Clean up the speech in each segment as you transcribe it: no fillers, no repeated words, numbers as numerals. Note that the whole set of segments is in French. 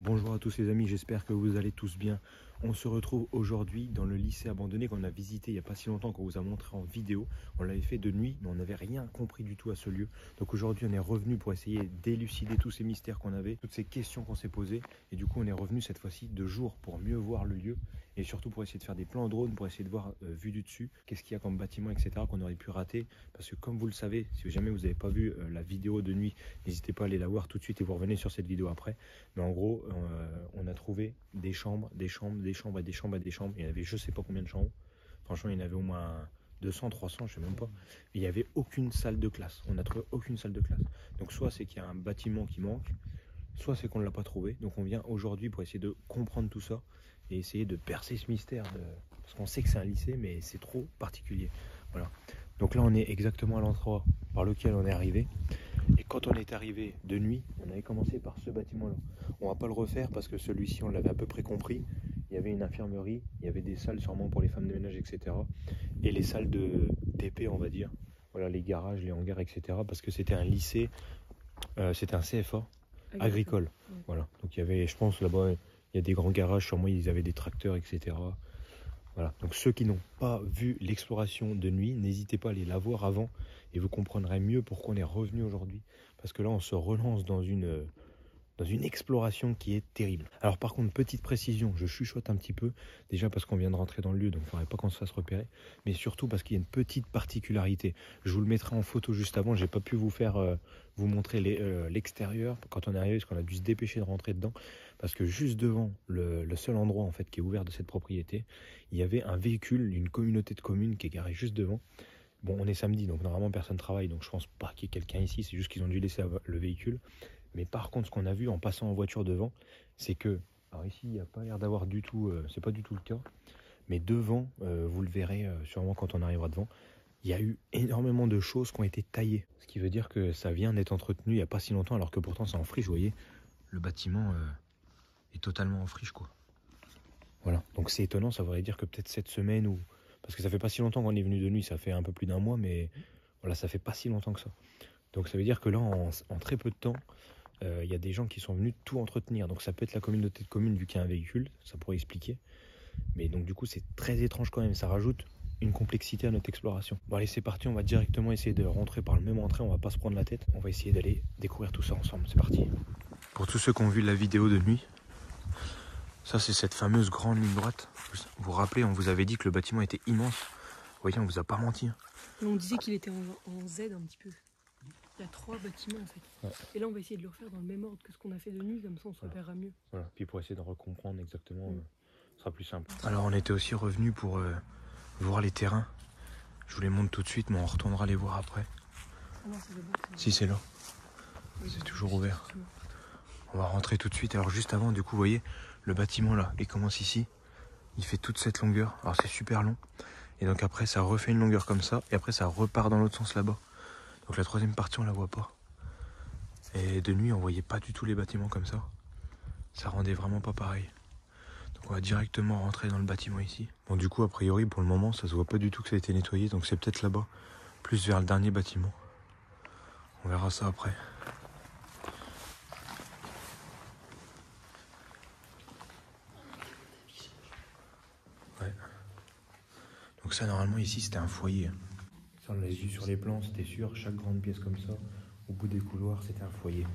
Bonjour à tous les amis, j'espère que vous allez tous bien. On se retrouve aujourd'hui dans le lycée abandonné qu'on a visité il n'y a pas si longtemps, qu'on vous a montré en vidéo. On l'avait fait de nuit, mais on n'avait rien compris du tout à ce lieu. Donc aujourd'hui on est revenu pour essayer d'élucider tous ces mystères qu'on avait, toutes ces questions qu'on s'est posées. Et du coup on est revenu cette fois-ci de jour pour mieux voir le lieu. Et surtout pour essayer de faire des plans drone, pour essayer de voir vue du dessus, qu'est-ce qu'il y a comme bâtiment, etc. qu'on aurait pu rater. Parce que comme vous le savez, si jamais vous n'avez pas vu la vidéo de nuit, n'hésitez pas à aller la voir tout de suite et vous revenez sur cette vidéo après. Mais en gros, on a trouvé des chambres, des chambres, des chambres, des chambres, des chambres. Il y en avait je sais pas combien de chambres. Franchement, il y en avait au moins 200, 300, je sais même pas. Il n'y avait aucune salle de classe. On n'a trouvé aucune salle de classe. Donc soit c'est qu'il y a un bâtiment qui manque, soit c'est qu'on ne l'a pas trouvé. Donc on vient aujourd'hui pour essayer de comprendre tout ça et essayer de percer ce mystère. Parce qu'on sait que c'est un lycée, mais c'est trop particulier. Voilà. Donc là, on est exactement à l'endroit par lequel on est arrivé. Et quand on est arrivé de nuit, on avait commencé par ce bâtiment-là. On va pas le refaire parce que celui-ci, on l'avait à peu près compris. Il y avait une infirmerie, il y avait des salles sûrement pour les femmes de ménage, etc. Et les salles de TP, on va dire. Voilà, les garages, les hangars, etc. Parce que c'était un lycée, c'était un CFA agricole. Voilà. Donc il y avait, je pense, là-bas, il y a des grands garages, sûrement ils avaient des tracteurs, etc. Voilà. Donc ceux qui n'ont pas vu l'exploration de nuit, n'hésitez pas à aller la voir avant et vous comprendrez mieux pourquoi on est revenu aujourd'hui. Parce que là, on se relance dans une exploration qui est terrible. Alors par contre, petite précision, je chuchote un petit peu, déjà parce qu'on vient de rentrer dans le lieu, donc il ne faudrait pas qu'on se fasse repérer, mais surtout parce qu'il y a une petite particularité. Je vous le mettrai en photo juste avant, j'ai pas pu vous faire vous montrer l'extérieur quand on est arrivé, parce qu'on a dû se dépêcher de rentrer dedans, parce que juste devant le seul endroit en fait qui est ouvert de cette propriété, il y avait un véhicule d'une communauté de communes qui est garé juste devant. Bon, on est samedi, donc normalement personne ne travaille, donc je pense pas qu'il y ait quelqu'un ici, c'est juste qu'ils ont dû laisser le véhicule. Mais par contre, ce qu'on a vu en passant en voiture devant, c'est que, alors ici, il n'y a pas l'air d'avoir du tout, c'est pas du tout le cas, mais devant, vous le verrez sûrement quand on arrivera devant, il y a eu énormément de choses qui ont été taillées. Ce qui veut dire que ça vient d'être entretenu il n'y a pas si longtemps, alors que pourtant c'est en friche, vous voyez, le bâtiment est totalement en friche, quoi. Voilà, donc c'est étonnant, ça voudrait dire que peut-être cette semaine, ou parce que ça fait pas si longtemps qu'on est venu de nuit, ça fait un peu plus d'un mois, mais voilà, ça fait pas si longtemps que ça. Donc ça veut dire que là, en très peu de temps, y a des gens qui sont venus tout entretenir. Donc ça peut être la communauté de communes vu qu'il y a un véhicule, ça pourrait expliquer. Mais donc du coup c'est très étrange quand même, ça rajoute une complexité à notre exploration. Bon allez, c'est parti, on va directement essayer de rentrer par le même entrée, on va pas se prendre la tête. On va essayer d'aller découvrir tout ça ensemble, c'est parti. Pour tous ceux qui ont vu la vidéo de nuit, ça c'est cette fameuse grande ligne droite. Vous vous rappelez, on vous avait dit que le bâtiment était immense. Vous voyez, on vous a pas menti. Et on disait qu'il était en Z un petit peu. Il y a 3 bâtiments en fait. Ouais. Et là on va essayer de le refaire dans le même ordre que ce qu'on a fait de nuit, comme ça on se repérera mieux. Voilà, puis pour essayer de recomprendre exactement, ce sera plus simple. Alors on était aussi revenu pour voir les terrains. Je vous les montre tout de suite, mais on retournera les voir après. Ah non, c'est bon, si c'est là, oui, c'est toujours ouvert. On va rentrer tout de suite. Alors juste avant, du coup, vous voyez, le bâtiment là, il commence ici. Il fait toute cette longueur. Alors c'est super long. Et donc après, ça refait une longueur comme ça. Et après, ça repart dans l'autre sens là-bas. Donc la troisième partie, on la voit pas. Et de nuit, on voyait pas du tout les bâtiments comme ça. Ça rendait vraiment pas pareil. Donc on va directement rentrer dans le bâtiment ici. Bon, du coup, a priori, pour le moment, ça se voit pas du tout que ça a été nettoyé. Donc c'est peut-être là-bas, plus vers le dernier bâtiment. On verra ça après. Ouais. Donc ça, normalement, ici, c'était un foyer. Ça, on l'a vu sur les plans, c'était sûr. Chaque grande pièce comme ça, au bout des couloirs, c'était un foyer.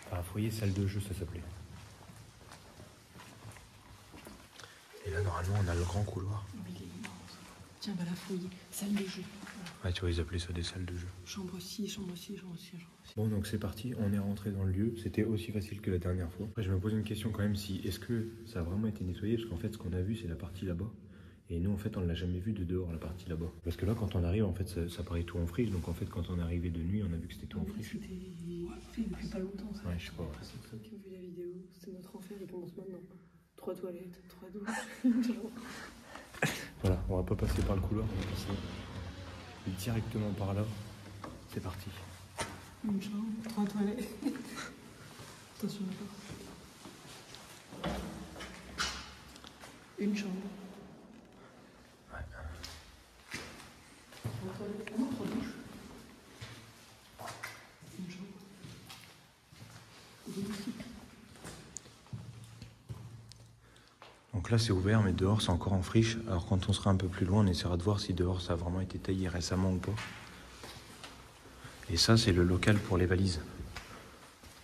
Enfin, un foyer, salle de jeu, ça s'appelait. Et là, normalement, on a le grand couloir. Mais il est immense. Tiens, bah là, foyer, salle de jeu. Ouais, tu vois, ils appelaient ça des salles de jeu. Chambre ci, chambre ci, chambre ci, chambre ci. Bon, donc c'est parti, on est rentré dans le lieu. C'était aussi facile que la dernière fois. Après, je me pose une question quand même, est-ce que ça a vraiment été nettoyé? Parce qu'en fait, ce qu'on a vu, c'est la partie là-bas. Et nous, en fait, on ne l'a jamais vu de dehors, la partie là-bas. Parce que là, quand on arrive, en fait, ça paraît tout en friche. Donc, en fait, quand on est arrivé de nuit, on a vu que c'était tout en friche. C'était fait depuis pas longtemps, ça. Ouais, je sais pas. Ouais. Ceux qui ont vu la vidéo, c'est notre enfer, il commence maintenant. 3 toilettes, 3 douches. Voilà, on va pas passer par le couloir, on va passer directement par là. C'est parti. Une chambre, 3 toilettes. Attention là-bas. Une chambre. Ouais. 3 toilettes. Non, 3 douches. Une chambre. Des moustiques. Donc là c'est ouvert, mais dehors c'est encore en friche. Alors quand on sera un peu plus loin, on essaiera de voir si dehors ça a vraiment été taillé récemment ou pas. Et ça c'est le local pour les valises.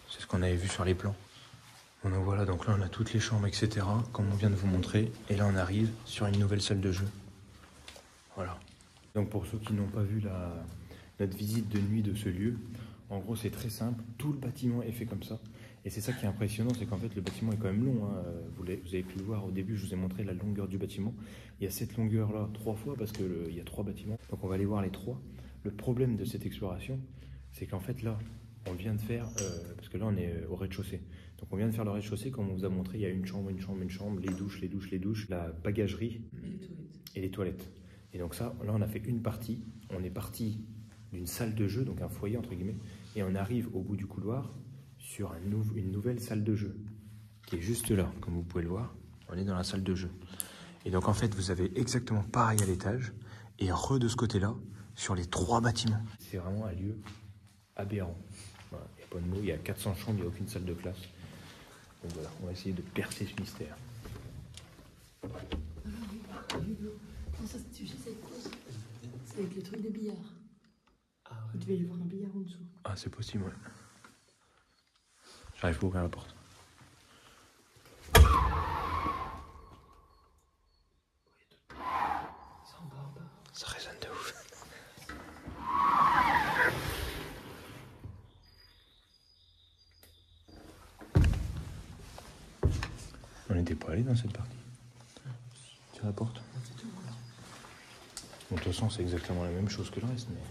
C'est ce qu'on avait vu sur les plans. Bon, donc voilà, donc là on a toutes les chambres, etc. Comme on vient de vous montrer. Et là on arrive sur une nouvelle salle de jeu. Voilà. Donc pour ceux qui n'ont pas vu notre visite de nuit de ce lieu, en gros c'est très simple. Tout le bâtiment est fait comme ça. Et c'est ça qui est impressionnant, c'est qu'en fait le bâtiment est quand même long. Hein. Vous avez pu le voir au début, je vous ai montré la longueur du bâtiment. Il y a cette longueur là 3 fois parce qu'il y a 3 bâtiments. Donc on va aller voir les 3. Le problème de cette exploration, c'est qu'en fait là, on vient de faire, parce que là on est au rez-de-chaussée. Donc on vient de faire le rez-de-chaussée, comme on vous a montré, il y a une chambre, les douches, la bagagerie et les toilettes. Et donc ça, là on a fait une partie. On est parti d'une salle de jeu, donc un foyer entre guillemets, et on arrive au bout du couloir sur une nouvelle salle de jeu, qui est juste là, comme vous pouvez le voir. On est dans la salle de jeu. Et donc en fait, vous avez exactement pareil à l'étage, et de ce côté-là, sur les 3 bâtiments. C'est vraiment un lieu aberrant. Voilà, il n'y a pas de mots, il y a 400 chambres, il n'y a aucune salle de classe. Donc voilà, on va essayer de percer ce mystère. Non, ça, tu sais, c'est quoi ça? C'est avec les trucs de billard. Ah ouais. Il devait y avoir un billard en dessous. Ah, c'est possible, ouais. J'arrive pas à ouvrir la porte. Ça résonne de ouf. On n'était pas allé dans cette partie. Tiens la porte. Bon, de toute façon, c'est exactement la même chose que le reste, mais...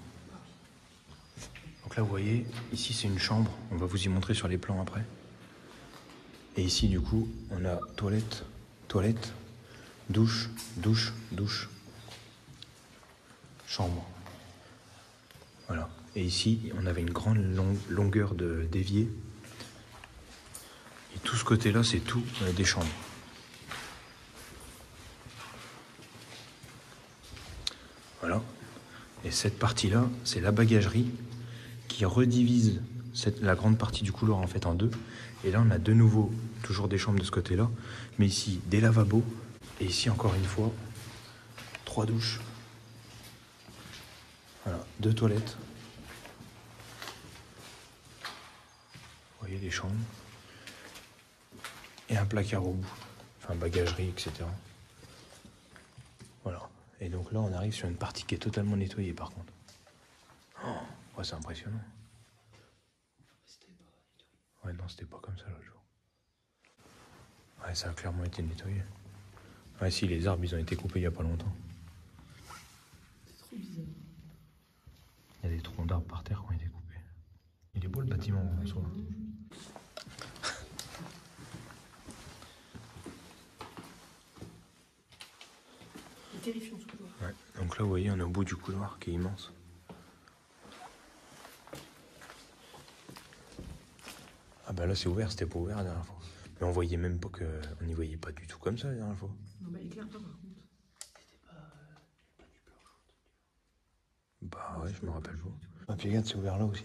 Donc là, vous voyez, ici, c'est une chambre. On va vous y montrer sur les plans après. Et ici, du coup, on a toilette, douche, chambre. Voilà. Et ici, on avait une grande longueur d'évier. Et tout ce côté-là, c'est tout des chambres. Voilà. Et cette partie-là, c'est la bagagerie qui redivise la grande partie du couloir en fait en 2. Et là, on a de nouveau toujours des chambres de ce côté-là, mais ici des lavabos et ici encore une fois 3 douches. Voilà, 2 toilettes. Vous voyez les chambres et un placard au bout, enfin bagagerie, etc. Voilà. Et donc là, on arrive sur une partie qui est totalement nettoyée par contre. Oh, ouais, c'est impressionnant. Ouais, non, c'était pas comme ça l'autre jour. Ouais, ça a clairement été nettoyé. Ouais, si, les arbres, ils ont été coupés il y a pas longtemps. C'est trop bizarre. Il y a des troncs d'arbres par terre qui ont été coupés. Il est beau le bâtiment en soi. C'est terrifiant ce couloir. Ouais, donc là, vous voyez, on est au bout du couloir qui est immense. Ah bah là, c'est ouvert, c'était pas ouvert la dernière fois. Mais on voyait même pas que... On n'y voyait pas du tout comme ça la dernière fois. Non, bah éclaire pas par contre. C'était pas du blanc. Bah ouais, je me rappelle pas. Ah puis regarde, c'est ouvert là aussi.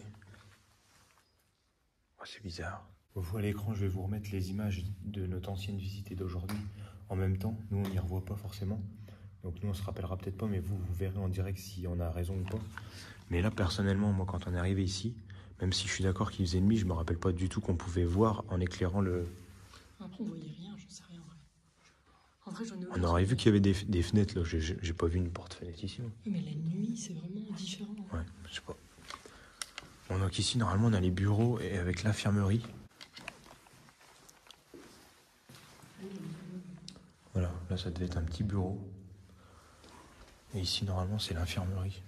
Oh, c'est bizarre. Vous à l'écran, je vais vous remettre les images de notre ancienne visite et d'aujourd'hui en même temps. Nous, on n'y revoit pas forcément. Donc nous, on se rappellera peut-être pas, mais vous verrez en direct si on a raison ou pas. Mais là, personnellement, moi, quand on est arrivé ici, même si je suis d'accord qu'il faisait nuit, je me rappelle pas du tout qu'on pouvait voir en éclairant le... Après, on voyait rien, j'en sais rien en vrai. En vrai, j'en ai On aurait vu qu'il y avait des fenêtres, là. J'ai pas vu une porte-fenêtre ici. Hein. Mais la nuit, c'est vraiment différent. Ouais, je sais pas. Bon, donc ici, normalement, on a les bureaux et avec l'infirmerie. Voilà, là, ça devait être un petit bureau. Et ici, normalement, c'est l'infirmerie.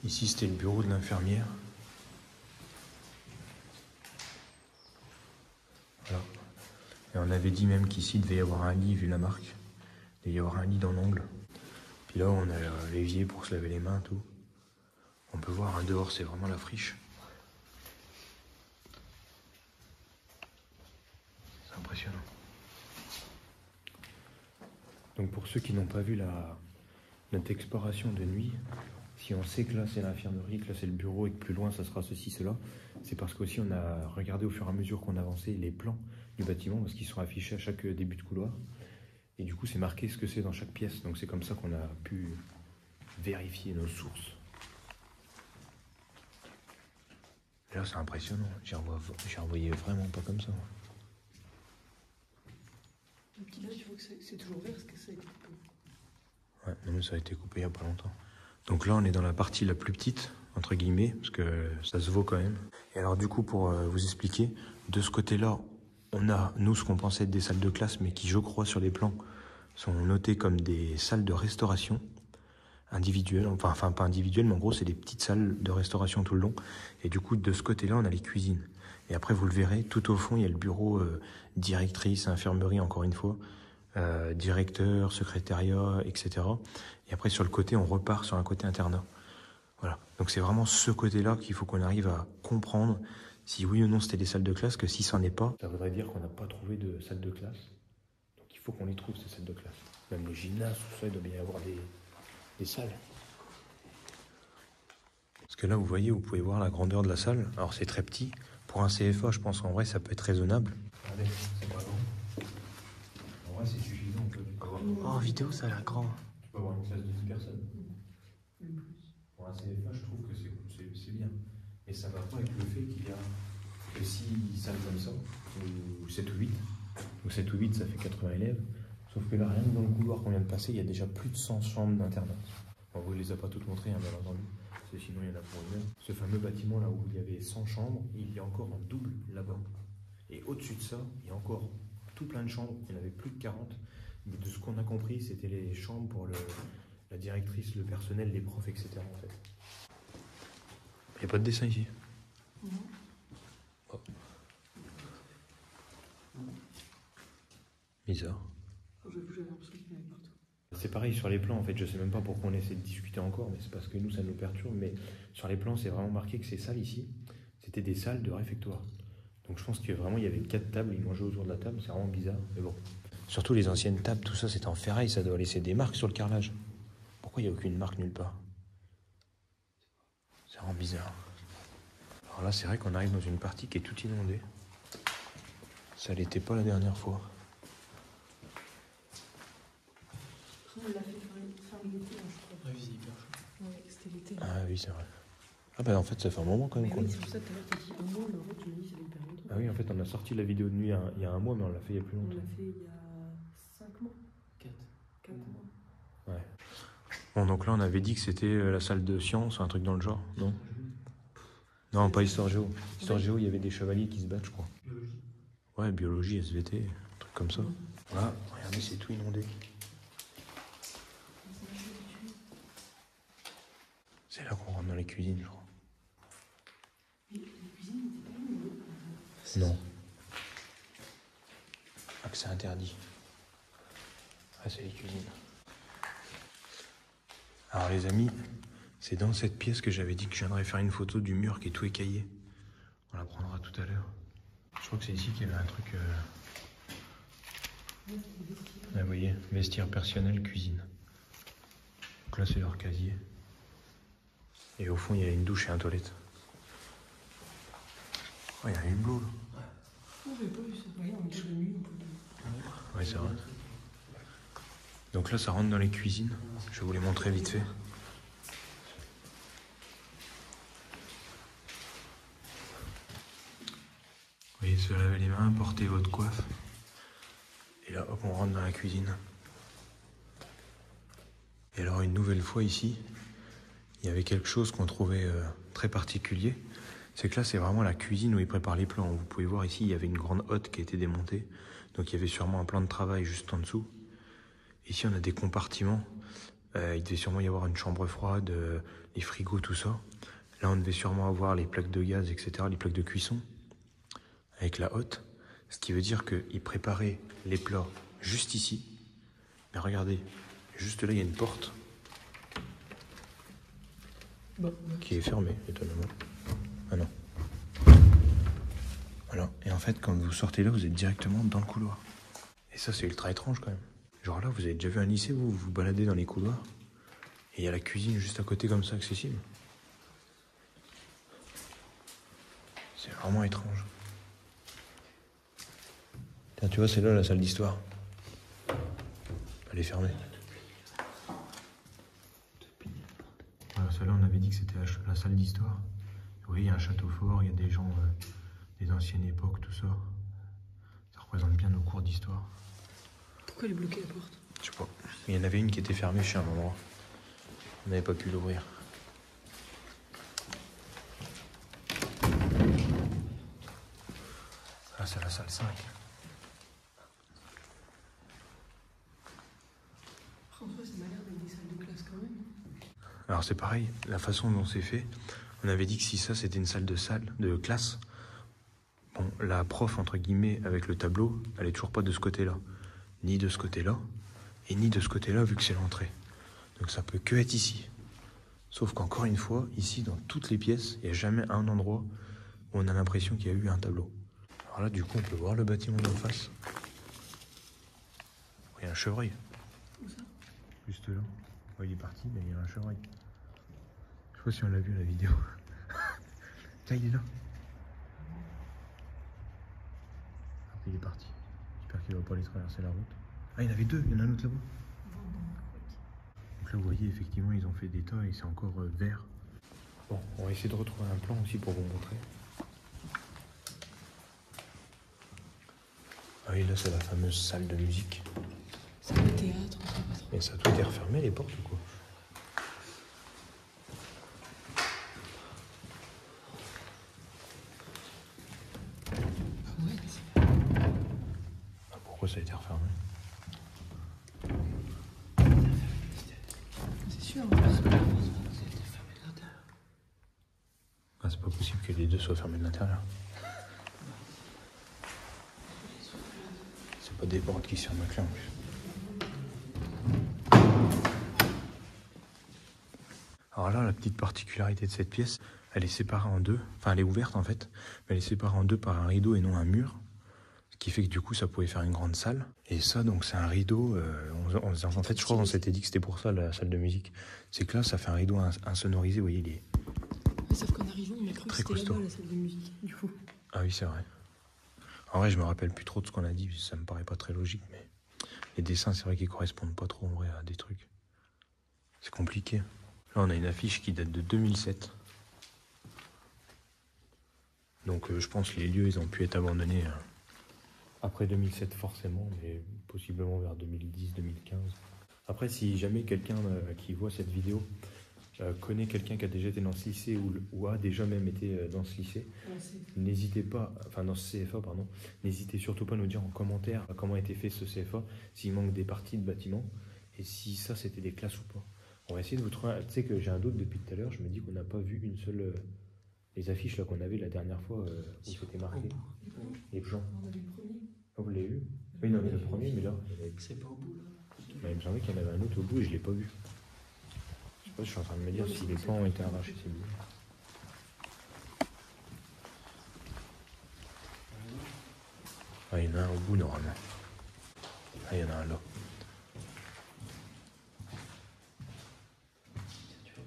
Ici, c'était le bureau de l'infirmière. Voilà. Et on avait dit même qu'ici, il devait y avoir un lit, vu la marque. Il devait y avoir un lit dans l'angle. Puis là, on a l'évier pour se laver les mains, tout. On peut voir, hein, dehors, c'est vraiment la friche. C'est impressionnant. Donc pour ceux qui n'ont pas vu notre exploration de nuit, Si on sait que là c'est l'infirmerie, que là c'est le bureau et que plus loin ça sera ceci, cela, c'est parce qu'aussi on a regardé au fur et à mesure qu'on avançait les plans du bâtiment, parce qu'ils sont affichés à chaque début de couloir. Et du coup c'est marqué ce que c'est dans chaque pièce. Donc c'est comme ça qu'on a pu vérifier nos sources. Et là c'est impressionnant, j'y revoyais vraiment pas comme ça. Le petit là, tu vois que c'est toujours vert, parce que ça a été coupé. Ouais, non mais ça a été coupé il y a pas longtemps. Donc là on est dans la partie la plus petite, entre guillemets, parce que ça se vaut quand même. Et alors du coup pour vous expliquer, de ce côté-là, on a nous ce qu'on pensait être des salles de classe, mais qui je crois sur les plans sont notées comme des salles de restauration individuelles, enfin pas individuelles, mais en gros c'est des petites salles de restauration tout le long. Et du coup de ce côté-là on a les cuisines. Et après vous le verrez, tout au fond il y a le bureau directrice, infirmerie encore une fois, directeur, secrétariat, etc. Et après sur le côté on repart sur un côté internat. Voilà, donc c'est vraiment ce côté-là qu'il faut qu'on arrive à comprendre si oui ou non c'était des salles de classe, que si ça n'en est pas, ça voudrait dire qu'on n'a pas trouvé de salle de classe. Donc il faut qu'on les trouve ces salles de classe. Même les gymnases, tout ça, il doit bien y avoir des salles. Parce que là vous voyez, vous pouvez voir la grandeur de la salle. Alors c'est très petit. Pour un CFA, je pense qu'en vrai ça peut être raisonnable. Regardez, c'est pas grand. En vrai c'est suffisant. On peut avoir... Oh, en vidéo ça a l'air grand. Tu peux avoir une classe de 10 personnes. Pour un CFA, je trouve que c'est bien. Mais ça va pas avec le fait qu'il y a que 6 salles comme ça, ou 7 ou 8. Ou 7 ou 8, ça fait 80 élèves. Sauf que là, rien que dans le couloir qu'on vient de passer, il y a déjà plus de 100 chambres d'internat. On ne vous les a pas toutes montrées, hein, bien entendu. Parce que sinon, il y en a pour une heure. Ce fameux bâtiment là où il y avait 100 chambres, il y a encore un double là-bas. Et au-dessus de ça, il y a encore tout plein de chambres. Il y en avait plus de 40. Mais de ce qu'on a compris, c'était les chambres pour la directrice, le personnel, les profs, etc. En fait. Il n'y a pas de dessin ici. Non. Oh. Bizarre. J'avoue, j'avais l'impression qu'il y en avait partout. C'est pareil sur les plans, en fait, je sais même pas pourquoi on essaie de discuter encore, mais c'est parce que nous, ça nous perturbe. Mais sur les plans, c'est vraiment marqué que ces salles ici, c'était des salles de réfectoire. Donc je pense que vraiment, il y avait 4 tables, ils mangeaient autour de la table, c'est vraiment bizarre, mais bon. Surtout les anciennes tables, tout ça, c'était en ferraille, ça doit laisser des marques sur le carrelage. Pourquoi il n'y a aucune marque nulle part? C'est vraiment bizarre. Alors là, c'est vrai qu'on arrive dans une partie qui est toute inondée. Ça l'était pas la dernière fois. On l'a fait fin de l'été, je crois. Ouais, c'est hyper chaud. Ouais, c'était l'été. Ah oui, c'est vrai. Ah bah en fait, ça fait un moment quand même. Mais oui, c'est pour ça que tout à l'heure, t'as dit un mois, mais en fait, tu me dis ça fait hyper longtemps. Ah oui, en fait, on a sorti la vidéo de nuit il y a un mois, mais on l'a fait il y a plus On longtemps. l'a fait il y a 5 mois. 4 mois. Ouais. Bon, donc là, on avait dit que c'était la salle de sciences, un truc dans le genre, non? Non, pas histoire géo. Histoire géo, il y avait des chevaliers qui se battent, je crois. Biologie. Ouais, biologie, SVT, un truc comme ça. Voilà, regardez, c'est tout inondé. C'est là qu'on rentre dans les cuisines, je crois. Mais les cuisines n'étaient pas inondées. Non. Accès interdit. Ah, c'est les cuisines. Alors les amis, c'est dans cette pièce que j'avais dit que je viendrais faire une photo du mur qui est tout écaillé. On la prendra tout à l'heure. Je crois que c'est ici qu'il y avait un truc... Ah, vous voyez, vestiaire personnel, cuisine. Donc là, c'est leur casier. Et au fond, il y a une douche et un toilette. Oh, il y a un hublot, là. Non, j'avais pas vu ça. Regarde, on était de nuit, on peut... Ouais, c'est vrai. Donc là, ça rentre dans les cuisines. Je vais vous les montrer vite fait. Vous voyez, se laver les mains, porter votre coiffe. Et là, hop, on rentre dans la cuisine. Et alors, une nouvelle fois ici, il y avait quelque chose qu'on trouvait très particulier. C'est que là, c'est vraiment la cuisine où ils préparent les plans. Vous pouvez voir ici, il y avait une grande hotte qui a été démontée. Donc il y avait sûrement un plan de travail juste en dessous. Ici, on a des compartiments. Il devait sûrement y avoir une chambre froide, les frigos, tout ça. Là, on devait sûrement avoir les plaques de gaz, etc., les plaques de cuisson, avec la hotte. Ce qui veut dire qu'ils préparaient les plats juste ici. Mais regardez, juste là, il y a une porte qui est fermée, étonnamment. Ah non. Voilà. Et en fait, quand vous sortez là, vous êtes directement dans le couloir. Et ça, c'est ultra étrange quand même. Genre là, vous avez déjà vu un lycée, vous vous baladez dans les couloirs? Et il y a la cuisine juste à côté comme ça, accessible. C'est vraiment étrange. Tiens, tu vois, c'est là la salle d'histoire. Elle est fermée. Voilà, celle-là, on avait dit que c'était la salle d'histoire. Oui, il y a un château fort, il y a des gens des anciennes époques, tout ça. Ça représente bien nos cours d'histoire. Pourquoi elle est bloquée la porte? Je sais pas. Il y en avait une qui était fermée chez un endroit. On n'avait pas pu l'ouvrir. Là, c'est la salle 5. François, ça m'a l'air d'être des salles de classe quand même. Alors c'est pareil, la façon dont c'est fait, on avait dit que si ça c'était une salle de classe, bon, la prof entre guillemets avec le tableau, elle est toujours pas de ce côté-là, ni de ce côté-là, et ni de ce côté-là vu que c'est l'entrée. Donc ça peut que être ici. Sauf qu'encore une fois, ici dans toutes les pièces, il n'y a jamais un endroit où on a l'impression qu'il y a eu un tableau. Alors là du coup on peut voir le bâtiment d'en face. Il y a un chevreuil. Où ça? Juste là. Ouais, il est parti, mais il y a un chevreuil. Je sais pas si on l'a vu la vidéo. Tiens, il est là. Après, il est parti. J'espère qu'il va pas aller traverser la route. Ah, il y en avait deux, il y en a un autre là-bas. Donc là, vous voyez, effectivement, ils ont fait des tas et c'est encore vert. Bon, on va essayer de retrouver un plan aussi pour vous montrer. Ah oui, là, c'est la fameuse salle de musique. C'est le théâtre, on sait pas trop. Mais ça a tout été refermé, les portes ou quoi? Pourquoi ça a été refermé? C'est sûr. Ah, c'est pas possible que les deux soient fermés de l'intérieur. C'est pas des portes qui se ferment à clé en plus. Alors là, la petite particularité de cette pièce, elle est séparée en deux. Enfin, elle est ouverte en fait, mais elle est séparée en deux par un rideau et non un mur. Ce qui fait que du coup, ça pouvait faire une grande salle. Et ça, donc, c'est un rideau. En fait, je crois qu'on s'était dit que c'était pour ça la salle de musique. C'est que là, ça fait un rideau insonorisé. Vous voyez, il est. Mais sauf qu'en arrivant, on a cru que c'était costaud. là-bas la salle de musique, du coup. Ah oui, c'est vrai. En vrai, je me rappelle plus trop de ce qu'on a dit. Ça me paraît pas très logique, mais les dessins, c'est vrai qu'ils correspondent pas trop en vrai à des trucs. C'est compliqué. Là, on a une affiche qui date de 2007. Donc, je pense que les lieux, ils ont pu être abandonnés après 2007 forcément, mais possiblement vers 2010-2015. Après, si jamais quelqu'un qui voit cette vidéo connaît quelqu'un qui a déjà été dans ce lycée ou a déjà même été dans ce lycée, n'hésitez pas, enfin dans ce CFA, pardon, n'hésitez surtout pas à nous dire en commentaire comment a été fait ce CFA, s'il manque des parties de bâtiment, et si ça c'était des classes ou pas. On va essayer de vous trouver. Tu sais que j'ai un doute depuis tout à l'heure, je me dis qu'on n'a pas vu une seule. Les affiches là qu'on avait la dernière fois où c'était marqué. Les plans. On avait le premier. Oh, vous l'avez vu? Oui, non, mais le premier, mais là. C'est pas au bout là. Mais il me semblait qu'il y en avait un autre au bout et je l'ai pas vu. Je sais pas, je suis en train de me dire si les plans ont été arrachés, c'est bien. Ah, il y en a un au bout normalement. Ah, il y en a un là.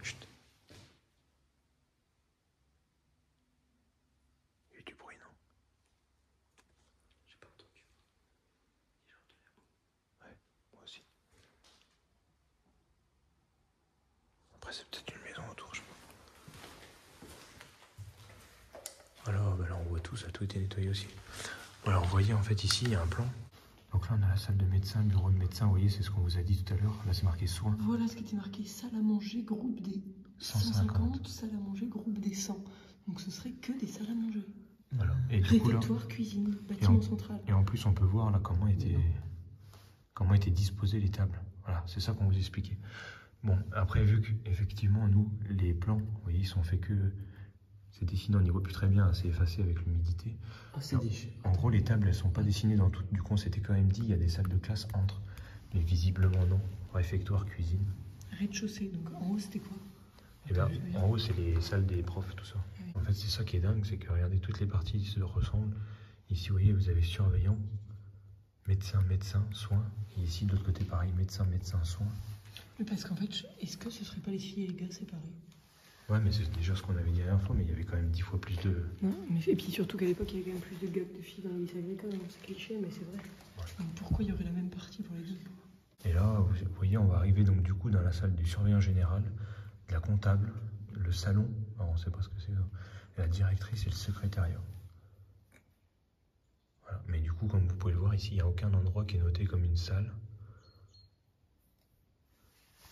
Chut. Il y a eu du bruit, non? J'ai pas entendu. Ouais, moi aussi. Après, c'est peut-être une maison autour, je sais pas. Alors, bah là, on voit tout, ça a tout été nettoyé aussi. Alors, vous voyez, en fait, ici, il y a un plan. Donc là, on a la salle de médecin, bureau de médecin. Vous voyez, c'est ce qu'on vous a dit tout à l'heure. Là, c'est marqué soins. Voilà ce qui était marqué, salle à manger, groupe des 150, salle à manger, groupe des 100. Donc ce serait que des salles à manger. Voilà. Et du coup, là, Réfectoire, cuisine, bâtiment central. et en plus, on peut voir là comment étaient disposées les tables. Voilà, c'est ça qu'on vous expliquait. Bon, après, vu qu'effectivement, nous, les plans, vous voyez, ils sont faits que... C'est dessiné, on n'y voit plus très bien, c'est effacé avec l'humidité. Ah, c'est déchiré. En gros, les tables, elles sont pas dessinées dans toutes. Du coup, on s'était quand même dit, il y a des salles de classe entre. Mais visiblement, non. Réfectoire, cuisine. Rez-de-chaussée, donc en haut c'était quoi? Et ben, en haut, c'est les salles des profs, tout ça. Ah oui. En fait, c'est ça qui est dingue, c'est que regardez, toutes les parties se ressemblent. Ici, vous voyez, vous avez surveillant, médecin, médecin, soins. Et ici, de l'autre côté, pareil, médecin, médecin, soins. Mais parce qu'en fait, est-ce que ce serait pas les filles et les gars séparés? Ouais, mais c'est déjà ce qu'on avait dit la dernière fois, mais il y avait quand même 10 fois plus de... Non, mais et puis surtout qu'à l'époque, il y avait quand même plus de gars que de filles dans le lycée agricole, hein. C'est cliché, mais c'est vrai. Ouais. Donc pourquoi il y aurait la même partie pour les deux? Et là, vous voyez, on va arriver donc du coup dans la salle du surveillant général, de la comptable, le salon, alors on sait pas ce que c'est, et la directrice et le secrétariat. Voilà. Mais du coup, comme vous pouvez le voir ici, il n'y a aucun endroit qui est noté comme une salle.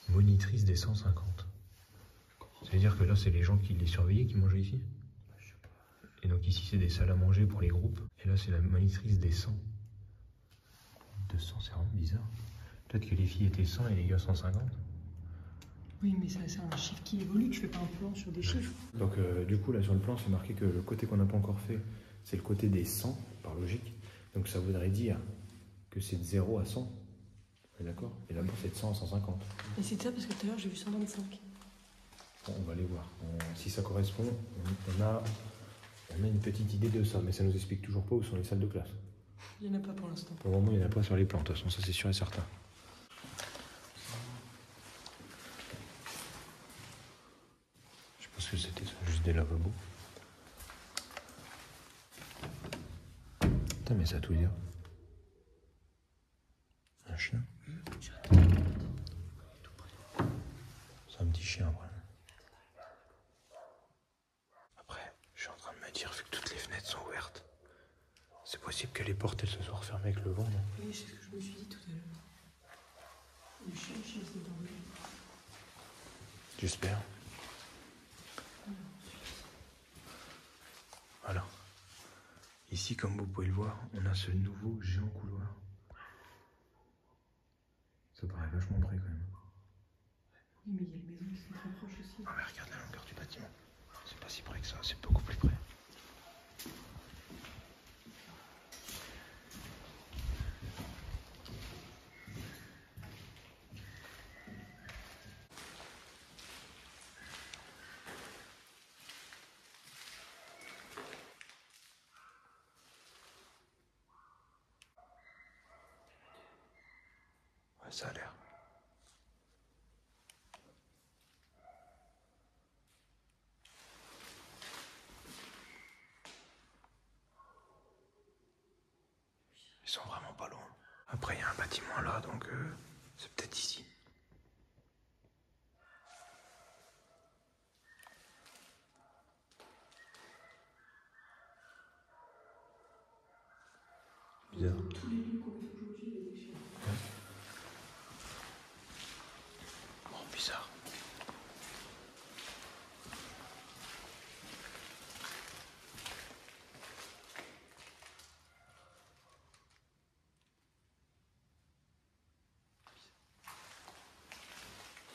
Monitrice des 150. C'est-à-dire que là, c'est les gens qui les surveillaient qui mangeaient ici. Et donc ici, c'est des salles à manger pour les groupes. Et là, c'est la monitrice des 100. 200, c'est vraiment bizarre. Peut-être que les filles étaient 100 et les gars 150. Oui, mais ça, c'est un chiffre qui évolue, tu fais pas un plan sur des chiffres. Donc du coup, là, sur le plan, c'est marqué que le côté qu'on n'a pas encore fait, c'est le côté des 100, par logique. Donc ça voudrait dire que c'est de 0 à 100. D'accord? Et là-bas, c'est de 100 à 150. Et c'est ça parce que tout à l'heure, j'ai vu 125. Bon, on va aller voir. Si ça correspond, on a une petite idée de ça, mais ça nous explique toujours pas où sont les salles de classe. Il n'y en a pas pour l'instant. Pour le moment, il n'y en a pas sur les plans, de toute façon, ça c'est sûr et certain. Je pense que c'était ça, juste des lavabos. Putain, mais ça a tout dire. Un chien. C'est un petit chien, voilà. Après, je suis en train de me dire, vu que toutes les fenêtres sont ouvertes, c'est possible que les portes elles se soient refermées avec le vent, non? Oui, c'est ce que je me suis dit tout à l'heure. Le chien, c'est dormi. J'espère. Voilà. Ici, comme vous pouvez le voir, on a ce nouveau géant couloir. Ça paraît vachement près quand même. Oui, mais il y a les maisons qui sont très proches aussi. Ah mais regarde la longueur du bâtiment. C'est pas si près que ça, c'est beaucoup plus près. Ouais, ça a l'air. Ils sont vraiment pas loin. Après, il y a un bâtiment là, donc c'est peut-être ici. Bizarre. Tous les lieux qu'on a fait aujourd'hui, il y a des chiens. Oh, bizarre.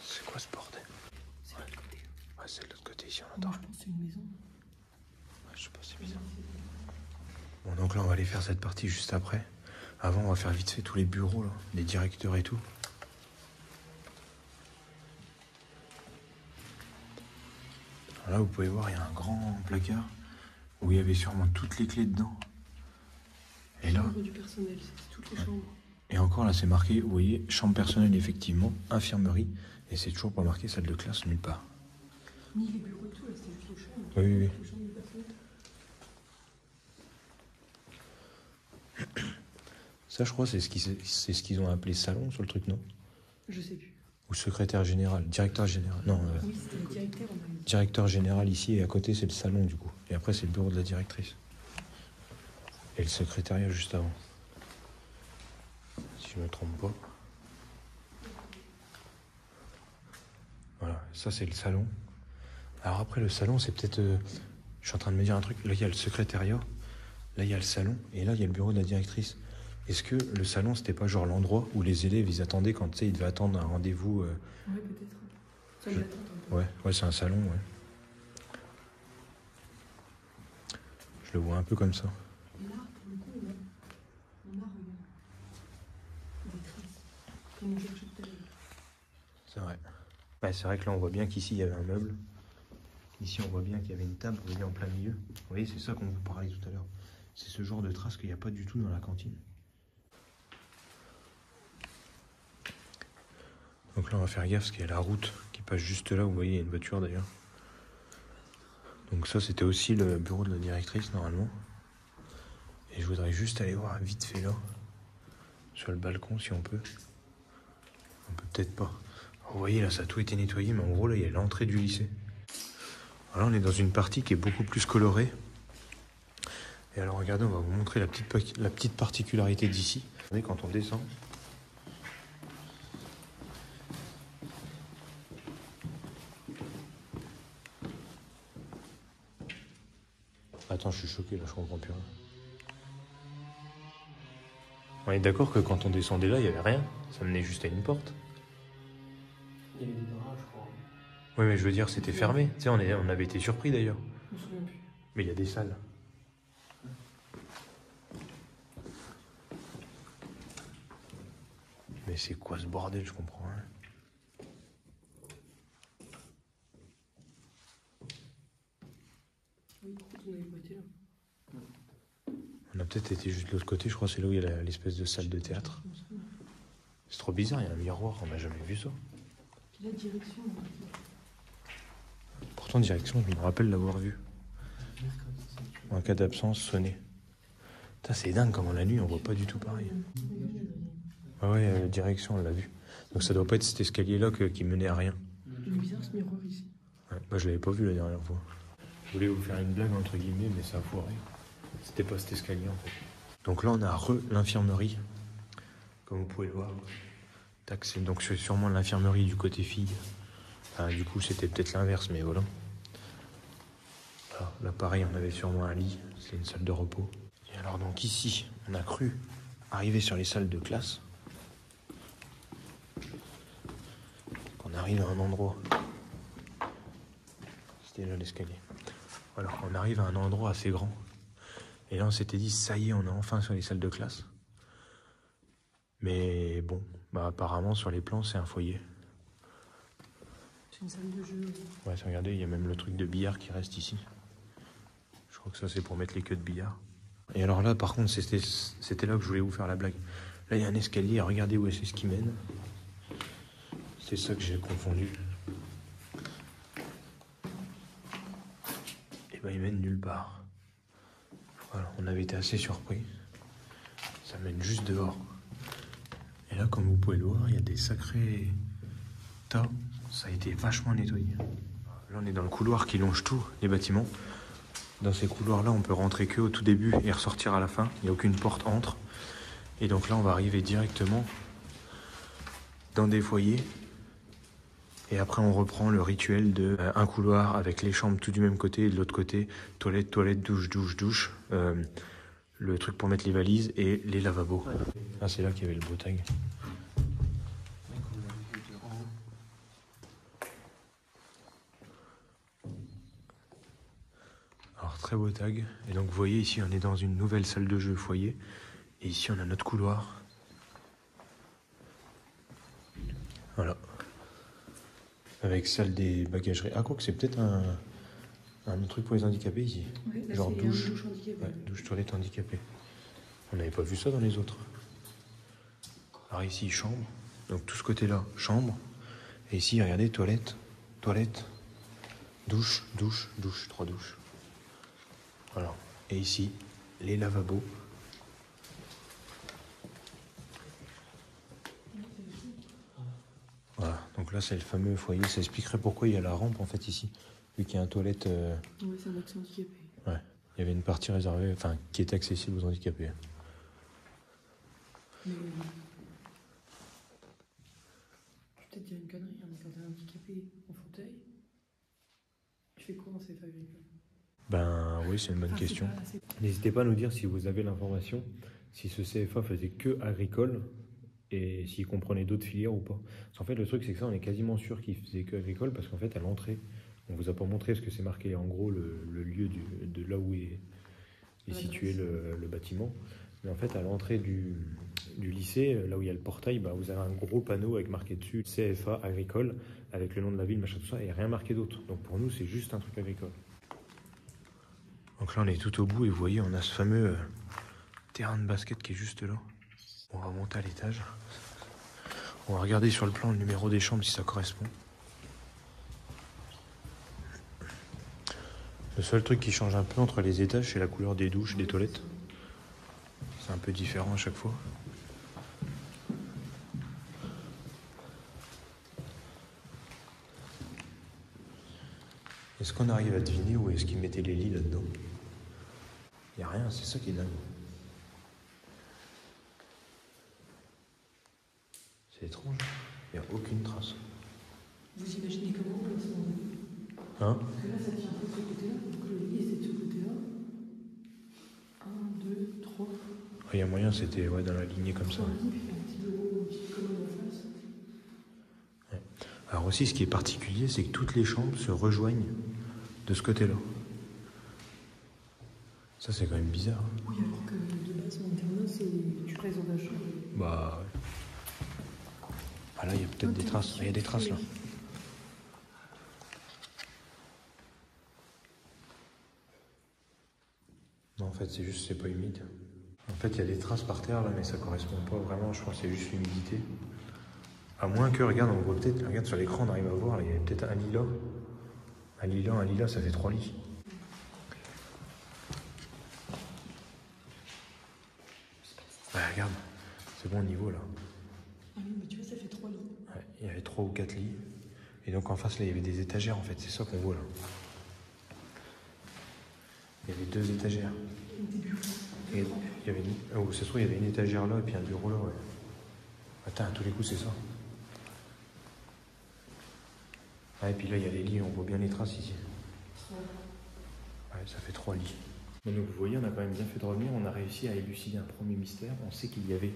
C'est quoi ce bordel? C'est de l'autre côté. Ouais, c'est de l'autre côté, ici on Moi, entend. je pense que c'est une maison. Ouais, je sais pas, c'est bizarre. Bon, donc là, on va aller faire cette partie juste après. Avant, on va faire vite fait tous les bureaux, là, les directeurs et tout. Là, vous pouvez voir, il y a un grand placard où il y avait sûrement toutes les clés dedans. Et là, Chambre du personnel, c'est toutes les chambres. et encore là, c'est marqué, vous voyez, chambre personnelle, effectivement, infirmerie, et c'est toujours pas marqué salle de classe nulle part. Ni les bureaux et tout, là, c'était juste les chambres. Oui, oui, Les chambres du personnel. Ça, je crois, c'est ce qu'ils ont appelé salon sur le truc, non? Je sais plus. Ou secrétaire général, directeur général. Non, Oui, c'était le directeur, on a dit. directeur général ici, et à côté, c'est le salon, du coup. Et après, c'est le bureau de la directrice. Et le secrétariat juste avant. Si je me trompe pas. Voilà, ça, c'est le salon. Alors après, le salon, c'est peut-être... je suis en train de me dire un truc. Là, il y a le secrétariat. Là, il y a le salon. Et là, il y a le bureau de la directrice. Est-ce que le salon, c'était pas genre l'endroit où les élèves, ils attendaient quand, tu sais, ils devaient attendre un rendez-vous Ouais, peut-être. Ça me l'attend un peu. Ouais, c'est un salon, ouais. Je le vois un peu comme ça. Et là, pour le coup, on a regarde, des traces, comme on cherchait tout à l'heure. C'est vrai. Ouais, c'est vrai que là, on voit bien qu'ici, il y avait un meuble. Ici, on voit bien qu'il y avait une table, vous voyez, en plein milieu. Vous voyez, c'est ça qu'on vous parlait tout à l'heure. C'est ce genre de traces qu'il n'y a pas du tout dans la cantine. Donc là on va faire gaffe parce qu'il y a la route qui passe juste là, vous voyez il y a une voiture d'ailleurs. Donc ça c'était aussi le bureau de la directrice normalement. Et je voudrais juste aller voir vite fait là, sur le balcon si on peut. On peut peut-être pas. Alors, vous voyez là ça a tout été nettoyé, mais en gros là il y a l'entrée du lycée. Alors là on est dans une partie qui est beaucoup plus colorée. Et alors regardez, on va vous montrer la petite particularité d'ici. Regardez quand on descend. Attends, je suis choqué là, je comprends plus rien. On est d'accord que quand on descendait là, il n'y avait rien. Ça menait juste à une porte. Il y avait des barrages, je crois. Oui, mais je veux dire, c'était fermé. Tu sais, on avait été surpris d'ailleurs. Je me souviens plus. Mais il y a des salles. Mais c'est quoi ce bordel, je comprends rien. Oui, pourquoi tu n'avais pas été là? On a peut-être été juste de l'autre côté, je crois, c'est là où il y a l'espèce de salle de théâtre. C'est trop bizarre, il y a un miroir, on n'a jamais vu ça. La direction. Pourtant, direction, je me rappelle l'avoir vu. En cas d'absence, sonner. Putain, c'est dingue comment la nuit, on voit pas du tout pareil. Ah ouais, direction, on l'a vu. Donc ça doit pas être cet escalier-là qui menait à rien. Il est bizarre ce miroir ici. Ouais, moi, je l'avais pas vu la dernière fois. Je voulais vous faire une blague, entre guillemets, mais ça a foiré. C'était pas cet escalier, en fait. Donc là, on a l'infirmerie. Comme vous pouvez le voir. Tac, donc c'est sûrement l'infirmerie du côté fille. Enfin, du coup, c'était peut-être l'inverse, mais voilà. Là, pareil, on avait sûrement un lit. C'est une salle de repos. Et alors, donc ici, on a cru arriver sur les salles de classe. On arrive à un endroit. C'était là l'escalier. Voilà, on arrive à un endroit assez grand. Et là, on s'était dit, ça y est, on est enfin sur les salles de classe. Mais bon, bah apparemment, sur les plans, c'est un foyer. C'est une salle de jeu. Ouais, regardez, il y a même le truc de billard qui reste ici. Je crois que ça, c'est pour mettre les queues de billard. Et alors là, par contre, c'était là que je voulais vous faire la blague. Là, il y a un escalier, regardez où est-ce qui mène. C'est ça que j'ai confondu. Et ben, il mène nulle part. Voilà, on avait été assez surpris. Ça mène juste dehors. Et là, comme vous pouvez le voir, il y a des sacrés tas. Ça a été vachement nettoyé. Là, on est dans le couloir qui longe tous les bâtiments. Dans ces couloirs-là, on peut rentrer que au tout début et ressortir à la fin. Il n'y a aucune porte entre. Et donc là, on va arriver directement dans des foyers. Et après, on reprend le rituel de un couloir avec les chambres tout du même côté et de l'autre côté, toilette, toilette, douche, douche, douche. Le truc pour mettre les valises et les lavabos. Ah, c'est là qu'il y avait le beau tag. Alors, très beau tag. Et donc, vous voyez, ici, on est dans une nouvelle salle de jeu foyer. Et ici, on a notre couloir. Voilà. Avec salle des bagageries. Ah, quoi que c'est peut-être un truc pour les handicapés ici. Ouais, là, genre c'est douche. douche handicapée. Ouais, douche toilette handicapée. On n'avait pas vu ça dans les autres. Alors ici, chambre. Donc tout ce côté-là, chambre. Et ici, regardez, toilette, toilette, douche, douche, douche, 3 douches. Voilà. Et ici, les lavabos. Voilà. Donc là, c'est le fameux foyer. Ça expliquerait pourquoi il y a la rampe, en fait, ici. Vu qu'il y a une toilette... Ouais, c'est un accès handicapé. Ouais. Il y avait une partie réservée, enfin, qui est accessible aux handicapés. Mais... Je vais peut-être dire une connerie, hein, mais quand t'es handicapé en fauteuil, tu fais quoi en CFA agricole? Ben oui, c'est une bonne question. N'hésitez pas à nous dire si vous avez l'information, si ce CFA faisait que agricole et s'il comprenait d'autres filières ou pas. Parce qu'en fait, le truc, c'est que ça, on est quasiment sûr qu'il faisait que agricole parce qu'en fait, à l'entrée, on vous a pas montré ce que c'est marqué en gros le lieu de là où est situé le bâtiment. Mais en fait, à l'entrée du lycée, là où il y a le portail, bah, vous avez un gros panneau avec marqué dessus CFA agricole, avec le nom de la ville, machin, tout ça, et rien marqué d'autre. Donc pour nous, c'est juste un truc agricole. Donc là, on est tout au bout et vous voyez, on a ce fameux terrain de basket qui est juste là. On va monter à l'étage. On va regarder sur le plan le numéro des chambres si ça correspond. Le seul truc qui change un peu entre les étages, c'est la couleur des douches, des toilettes. C'est un peu différent à chaque fois. Est-ce qu'on arrive à deviner où est-ce qu'ils mettaient les lits là-dedans? Il n'y a rien, c'est ça qui est dingue. C'est étrange. Il n'y a aucune trace. Vous imaginez comment là, Hein? parce que là, ça tient un peu de ce côté-là, donc le lit c'est de ce côté-là. 1, 2, 3. Il y a moyen, c'était dans la lignée comme ça. Un lit, puis un petit bureau, une petite commode en face. Ouais. Alors aussi, ce qui est particulier, c'est que toutes les chambres se rejoignent de ce côté-là. Ça, c'est quand même bizarre. Oui, alors que de base, mon internat, c'est du réservage. Bah ouais. Ah là, il y a peut-être des traces. Il y a des traces là. Non, en fait, c'est juste, c'est pas humide. En fait, il y a des traces par terre là, mais ça correspond pas vraiment. Je crois que c'est juste l'humidité. À moins que, regarde, on voit peut-être, regarde sur l'écran, on arrive à voir, là, il y a peut-être un lilas. Un lilas, ça fait 3 lits. Ouais, regarde, c'est bon au niveau là. Ah oui, mais tu vois, ça fait 3 lits. Ouais, il y avait 3 ou 4 lits. Et donc en face là, il y avait des étagères en fait, c'est ça qu'on voit là. Il y avait 2 étagères. Et il y avait oh, c'est sûr, il y avait une étagère là et puis un bureau là, ouais. Attends, à tous les coups, c'est ça. Ah, et puis là, il y a les lits, on voit bien les traces ici. Ouais, ça fait 3 lits. Donc vous voyez, on a quand même bien fait de revenir, on a réussi à élucider un premier mystère. On sait qu'il y avait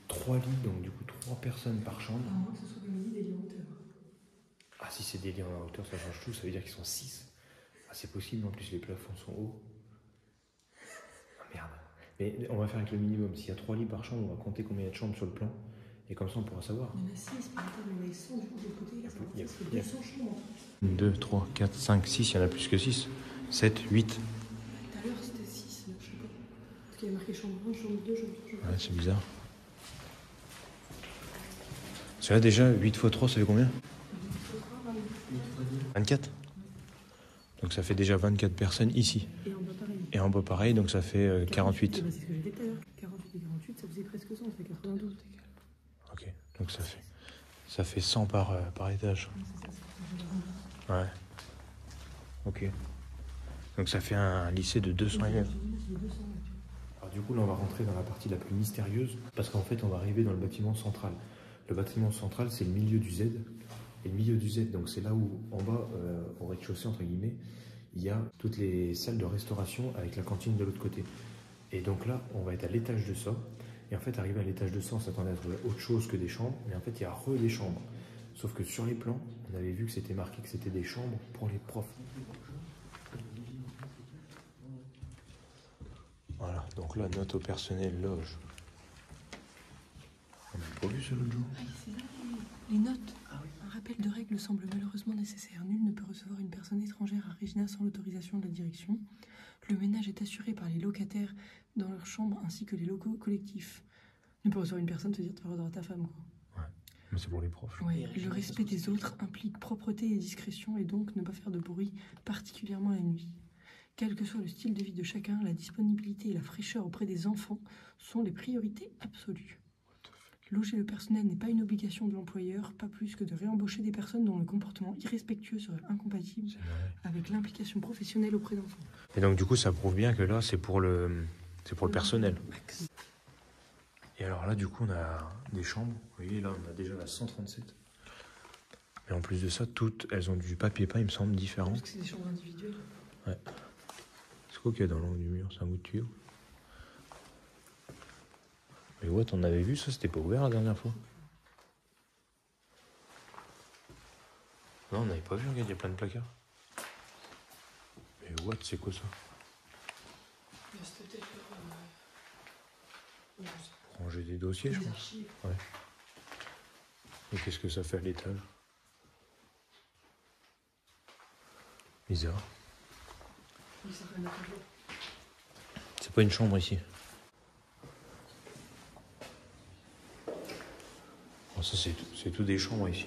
3 lits, donc du coup 3 personnes par chambre. À moins que ce soit des lits en hauteur. Ah, si c'est des lits en hauteur, ça change tout, ça veut dire qu'ils sont 6. Ah, c'est possible, en plus les plafonds sont hauts. Ah merde. Mais on va faire avec le minimum. S'il y a 3 lits par chambre, on va compter combien il y a de chambres sur le plan. Et comme ça, on pourra savoir. Il y en a 6, par exemple, il y en a 100 du coup de l'autre côté. Il y a- Ça fait 200 chambres. 2, 3, 4, 5, 6, il y en a plus que 6. 7, 8. Tout à l'heure, c'était 6, je sais pas. Parce qu'il y a marqué chambre 1, chambre 2, chambre 3, chambre 4. Ouais, c'est bizarre. C'est là déjà, 8 x 3, ça fait combien? 24. Donc ça fait déjà 24 personnes ici. Et en bas, pareil. Et en bas pareil, donc ça fait 48. Eh ben, c'est ce que j'ai dit tout à l'heure. 48 et 48, ça faisait presque 100, ça fait 92. Ok, donc ça fait 100 par étage. Ouais. Ok. Donc ça fait un lycée de 200 élèves. Alors du coup, là, on va rentrer dans la partie la plus mystérieuse, parce qu'en fait, on va arriver dans le bâtiment central. Le bâtiment central, c'est le milieu du Z. Et le milieu du Z, donc c'est là où, en bas, au rez-de-chaussée, entre guillemets, il y a toutes les salles de restauration avec la cantine de l'autre côté. Et donc là, on va être à l'étage de ça. Et en fait, arrivé à l'étage de ça, on s'attendait à trouver autre chose que des chambres. Mais en fait, il y a des chambres. Sauf que sur les plans, on avait vu que c'était marqué que c'était des chambres pour les profs. Voilà, donc là, note au personnel, loge. On n'a pas vu ça l'autre jour. Ah, c'est là les notes. Un rappel de règle semble malheureusement nécessaire. Nul ne peut recevoir une personne étrangère à Regina sans l'autorisation de la direction. Le ménage est assuré par les locataires dans leur chambre ainsi que les locaux collectifs. Ne peut recevoir une personne, te dire tu vas avoir ta femme, quoi. Ouais, mais c'est pour les profs. Ouais. Le respect des autres implique propreté et discrétion et donc ne pas faire de bruit, particulièrement la nuit. Quel que soit le style de vie de chacun, la disponibilité et la fraîcheur auprès des enfants sont les priorités absolues. Loger le personnel n'est pas une obligation de l'employeur, pas plus que de réembaucher des personnes dont le comportement irrespectueux serait incompatible avec l'implication professionnelle auprès d'enfants. Et donc du coup, ça prouve bien que là, c'est pour le personnel. Et alors là, du coup, on a des chambres. Vous voyez, là, on a déjà la 137. Et en plus de ça, toutes, elles ont du papier peint, il me semble, différent. Parce que c'est des chambres individuelles. Ouais. C'est quoi qu'il y a dans l'angle du mur? C'est un bout de tuyau. Mais what, on avait vu ça, c'était pas ouvert la dernière fois. Non, on n'avait pas vu, regarde, il y a plein de placards. Mais what, c'est quoi ça? Pour ranger des dossiers, je pense. Ouais. Et qu'est-ce que ça fait à l'étage? Bizarre. C'est pas une chambre ici. Bon, ça c'est tout des chambres ici.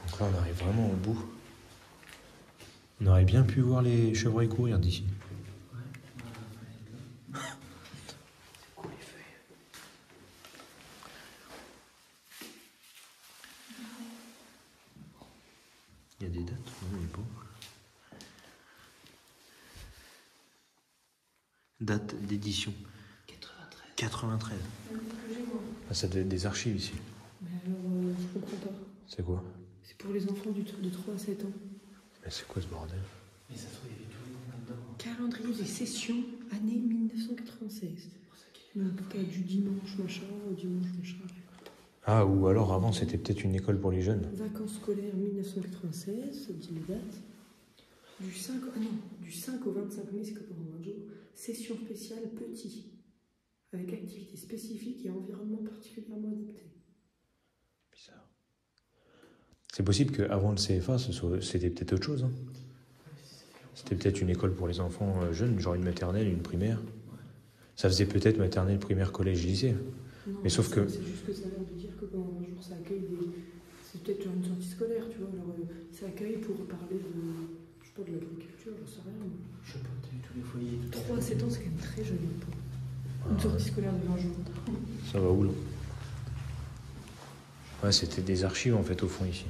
Donc là on arrive vraiment au bout. On aurait bien pu voir les chevreuils courir d'ici. Il y a des dates, non, il est beau. Date d'édition 93. Ah, ça doit être des archives ici. Mais alors, je comprends pas. C'est quoi? C'est pour les enfants de 3 à 7 ans. Mais c'est quoi ce bordel? Mais ça se trouve, il y avait tous les noms là-dedans. Calendrier des sessions, année 1996. Donc, du dimanche machin au dimanche machin. Ah, ou alors avant c'était peut-être une école pour les jeunes. Vacances scolaires 1996, ça dit les dates. Du 5 au 25 mai, c'est que pendant 20 jours. Session spéciale petit, avec activités spécifiques et environnement particulièrement adapté. Bizarre. C'est possible qu'avant le CFA, c'était peut-être autre chose. Hein. C'était peut-être une école pour les enfants jeunes, genre une maternelle, une primaire. Ça faisait peut-être maternelle, primaire, collège, lycée. Non, mais sauf que... C'est juste que ça a l'air de dire que pendant 20 jours, ça accueille des... C'est peut-être genre une sortie scolaire, tu vois. Alors, ça accueille pour parler de... Je sais pas, de l'agriculture, j'en sais rien. Je sais pas, t'as vu tous les foyers. 3 à 7 ans, c'est quand même très joli. Une sortie scolaire de 20 jours. Ça va où, là? Ouais, c'était des archives, en fait, au fond, ici.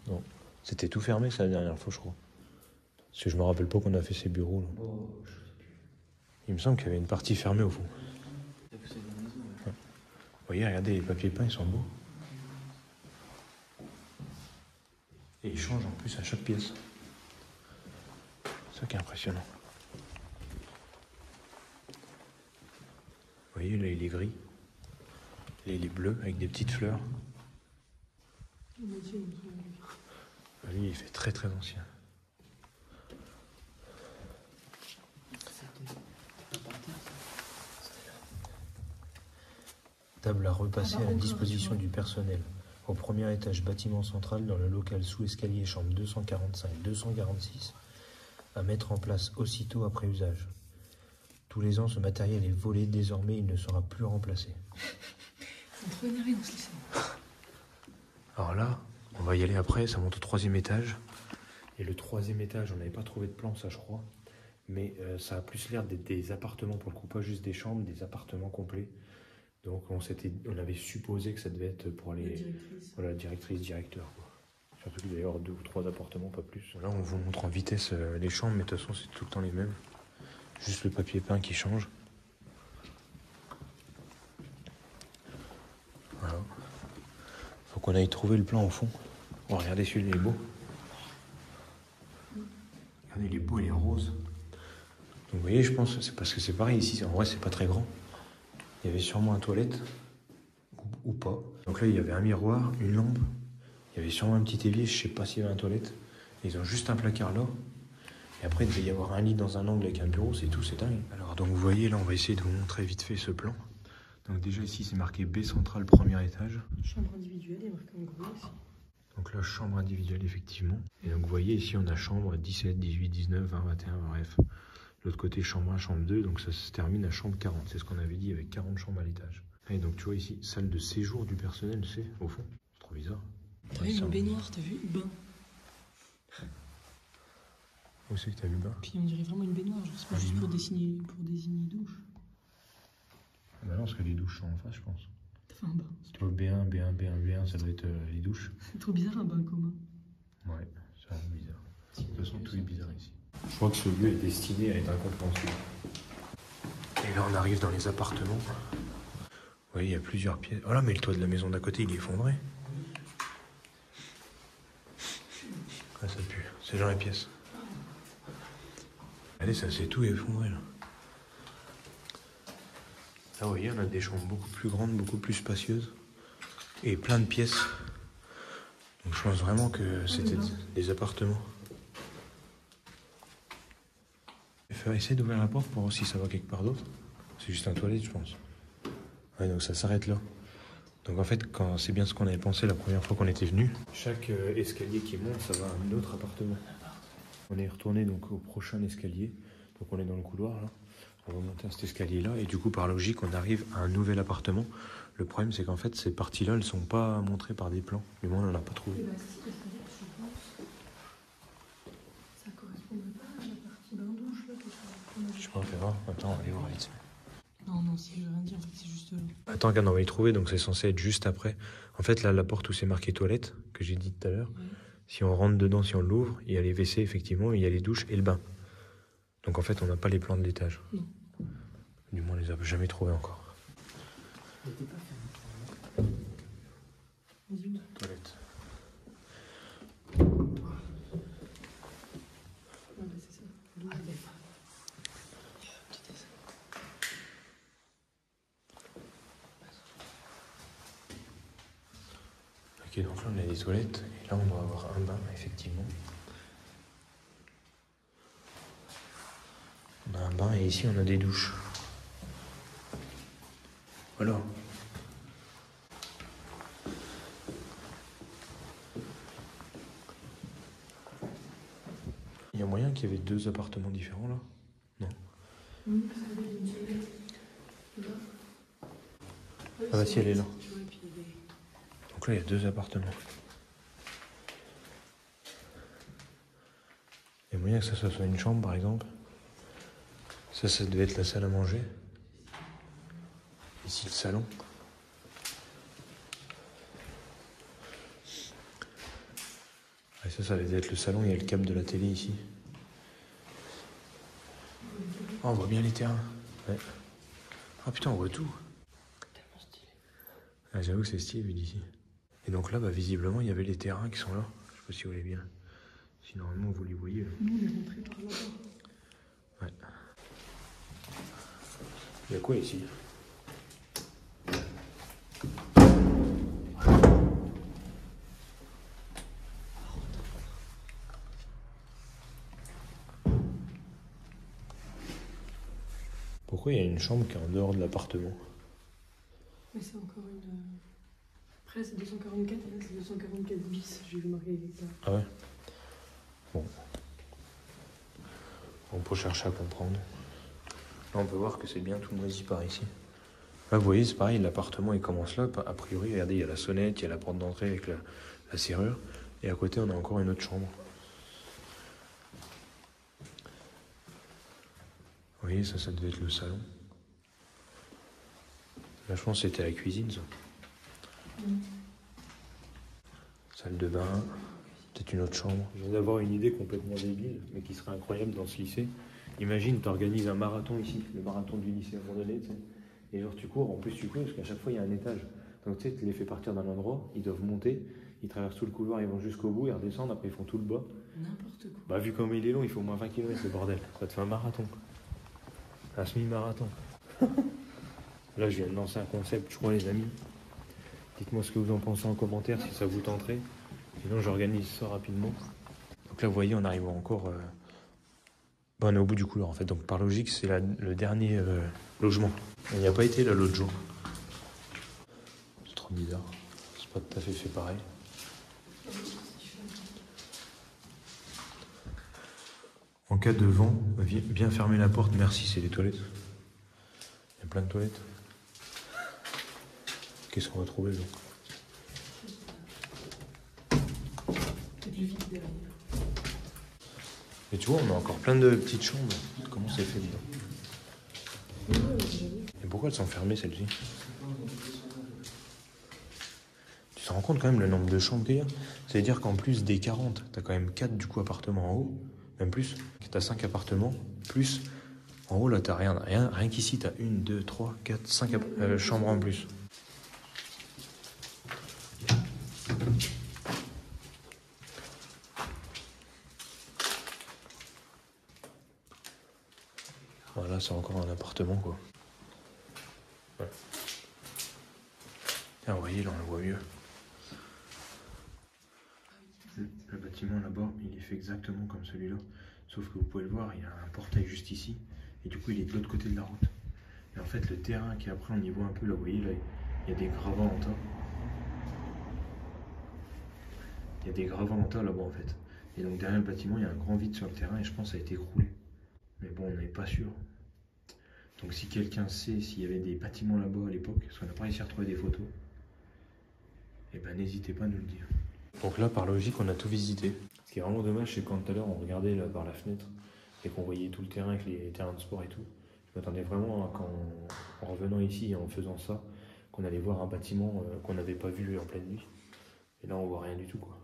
Non. C'était tout fermé, ça, la dernière fois, je crois. Parce que je me rappelle pas qu'on a fait ces bureaux, là. Oh, je sais plus. Il me semble qu'il y avait une partie fermée, au fond. T'as vu, c'est dans la maison, ouais. Vous voyez, regardez, les papiers peints, ils sont beaux. Et ils changent en plus à chaque pièce. C'est ça qui est impressionnant. Vous voyez, là, il est gris. Là, il est bleu, avec des petites fleurs. Lui, il fait très très ancien. Table à repasser à la disposition du personnel. Au premier étage, bâtiment central, dans le local sous-escalier, chambre 245-246, à mettre en place aussitôt après usage. Tous les ans, ce matériel est volé. Désormais, il ne sera plus remplacé. C'est trop énervé dans ce lycée. Alors là, on va y aller après. Ça monte au 3e étage. Et le 3e étage, on n'avait pas trouvé de plan, ça je crois. Mais ça a plus l'air d'être des appartements, pour le coup, pas juste des chambres, des appartements complets. Donc on avait supposé que ça devait être pour les directrice, directeur. Quoi. Surtout qu'il doit y avoir 2 ou 3 appartements, pas plus. Là, on vous montre en vitesse les chambres, mais de toute façon, c'est tout le temps les mêmes. Juste le papier peint qui change. Voilà. Faut qu'on aille trouver le plan au fond. Oh, regardez celui-là, il est beau. Regardez, il est beau, il est rose. Donc vous voyez, je pense que c'est parce que c'est pareil ici. En vrai, c'est pas très grand. Il y avait sûrement une toilette. Ou pas. Donc là, il y avait un miroir, une lampe. Il y avait sûrement un petit évier. Je sais pas s'il y avait une toilette. Ils ont juste un placard là. Et après, il devait y avoir un lit dans un angle avec un bureau, c'est tout, c'est dingue. Alors, donc vous voyez, là, on va essayer de vous montrer vite fait ce plan. Donc déjà ici, c'est marqué B central, premier étage. Chambre individuelle, il y a marqué en gros aussi. Donc là, chambre individuelle, effectivement. Et donc vous voyez, ici, on a chambre 17, 18, 19, 20, 21, bref. L'autre côté, chambre 1, chambre 2, donc ça se termine à chambre 40. C'est ce qu'on avait dit, avec 40 chambres à l'étage. Et donc tu vois ici, salle de séjour du personnel, c'est au fond. C'est trop bizarre. T'as vu une baignoire, t'as vu bain. Où c'est que t'as vu bain? Puis on dirait vraiment une baignoire, genre c'est pas juste pour désigner douche. Bah non, parce que les douches sont en face, je pense. T'as fait un bain. Tu vois, B1, B1, B1, B1, ça doit être les douches. C'est trop bizarre un bain commun. Ouais, c'est vraiment bizarre. De toute façon, tout est bizarre ici. Je crois que ce lieu est destiné à être incompréhensible. Et là, on arrive dans les appartements. Vous voyez, il y a plusieurs pièces. Oh là, mais le toit de la maison d'à côté, il est effondré. Ah, ça pue. C'est dans la pièce. Allez, ça c'est tout effondré là. Là, vous voyez, on a des chambres beaucoup plus grandes, beaucoup plus spacieuses. Et plein de pièces. Donc je pense vraiment que c'était des appartements. Je vais essayer d'ouvrir la porte pour voir si ça va quelque part d'autre. C'est juste un toilette, je pense. Ouais, donc ça s'arrête là. Donc en fait, c'est bien ce qu'on avait pensé la première fois qu'on était venu. Chaque escalier qui monte, ça va à un autre appartement. On est retourné donc au prochain escalier. Donc on est dans le couloir là. On va monter à cet escalier là et du coup par logique on arrive à un nouvel appartement. Le problème c'est qu'en fait ces parties là elles sont pas montrées par des plans. Du moins on n'en a pas trouvé. Eh ben, si, je pense. Ça correspondrait pas à la partie bain-douche là qu'on a Je sais pas, on fait voir. Attends, on va aller voir vite. Non, si je veux rien dire, en fait, c'est juste. Attends, on va y trouver, donc c'est censé être juste après. En fait, là, la porte où c'est marqué toilette, que j'ai dit tout à l'heure, Ouais. si on rentre dedans, si on l'ouvre, il y a les WC, effectivement, il y a les douches et le bain. Donc en fait, on n'a pas les plans de l'étage. Non. Du moins, on les a jamais trouvés encore. Il était pas fermé. Vas-y, ouvre. Toilette. Ouais, bah, c'est ça. Douche, bain. Ok, donc là, on a des toilettes, et là, on doit avoir un bain, effectivement. On a un bain, et ici, on a des douches. Voilà. Il y a moyen qu'il y avait deux appartements différents, là? Non. Oui, parce que là, il y a une là. Ah bah si, elle est là. Tu vois, et puis il y a des. Donc là, il y a deux appartements. Il y a moyen que ça soit une chambre, par exemple. Ça devait être la salle à manger. Ici, le salon. Et ça devait être le salon. Il y a le câble de la télé ici. Oh, on voit bien les terrains. Ouais. Ah putain, on voit tout. Tellement stylé. Ah, j'avoue que c'est stylé vu d'ici. Et donc là, bah, visiblement, il y avait les terrains qui sont là. Je sais pas si vous voyez bien. Si normalement vous les voyez. Là. Nous, on est rentré par là-bas. Ouais. Il y a quoi ici? Pourquoi il y a une chambre qui est en dehors de l'appartement? Mais c'est encore une. Après, c'est 244, et là, c'est 244 bis. J'ai vu marquer ça. Ah ouais? Bon. On peut chercher à comprendre. Là, on peut voir que c'est bien tout moisi par ici. Là, vous voyez, c'est pareil, l'appartement, il commence là. A priori, regardez, il y a la sonnette, il y a la porte d'entrée avec la serrure. Et à côté, on a encore une autre chambre. Vous voyez, ça devait être le salon. Là, je pense que c'était la cuisine, ça. Salle de bain, peut-être une autre chambre. Je viens d'avoir une idée complètement débile, mais qui serait incroyable dans ce lycée. Imagine, tu organises un marathon ici, le marathon du lycée abandonné, tu sais. Et genre tu cours, en plus tu cours, parce qu'à chaque fois il y a un étage. Donc tu sais, tu les fais partir d'un endroit, ils doivent monter, ils traversent tout le couloir, ils vont jusqu'au bout, ils redescendent, après ils font tout le bas. N'importe quoi. Bah vu comme il est long, il faut au moins 20 km, ce bordel. Ça te fait un marathon. Un semi-marathon. Là, je viens de lancer un concept, je crois, les amis. Dites-moi ce que vous en pensez en commentaire, si ça vous tenterait. Sinon, j'organise ça rapidement. Donc là, vous voyez, on arrive encore... on est au bout du couloir, en fait. Donc, par logique, c'est le dernier logement. On n'y a pas été, là, l'autre jour. C'est trop bizarre. C'est pas tout à fait pareil. En cas de vent, bien fermer la porte. Merci, c'est les toilettes. Il y a plein de toilettes. Qu'est-ce qu'on va trouver, là? C'est du vide derrière. Et tu vois, on a encore plein de petites chambres. Comment c'est fait dedans? Et pourquoi elles sont fermées, celles-ci? Tu te rends compte quand même le nombre de chambres qu'il y a? Ça veut dire qu'en plus des 40, t'as quand même 4 du coup appartements en haut, même plus. T'as 5 appartements, plus en haut là t'as rien qu'ici, t'as 1, 2, 3, 4, 5 chambres en plus. Voilà, c'est encore un appartement quoi. Ouais. Tiens, vous voyez, là on le voit mieux. Le bâtiment là-bas, il est fait exactement comme celui-là. Sauf que vous pouvez le voir, il y a un portail juste ici. Et du coup, il est de l'autre côté de la route. Et en fait, le terrain qui après, on y voit un peu, là, vous voyez, là, il y a des gravats en tas. Il y a des gravats en tas là-bas, en fait. Et donc, derrière le bâtiment, il y a un grand vide sur le terrain et je pense que ça a été écroulé. Mais bon, on n'est pas sûr. Donc si quelqu'un sait s'il y avait des bâtiments là-bas à l'époque, parce qu'on n'a pas réussi à retrouver des photos, eh ben n'hésitez pas à nous le dire. Donc là, par logique, on a tout visité. Ce qui est vraiment dommage, c'est quand tout à l'heure on regardait là, par la fenêtre et qu'on voyait tout le terrain avec les terrains de sport et tout. Je m'attendais vraiment à en revenant ici et en faisant ça, qu'on allait voir un bâtiment qu'on n'avait pas vu en pleine nuit. Et là, on voit rien du tout, quoi.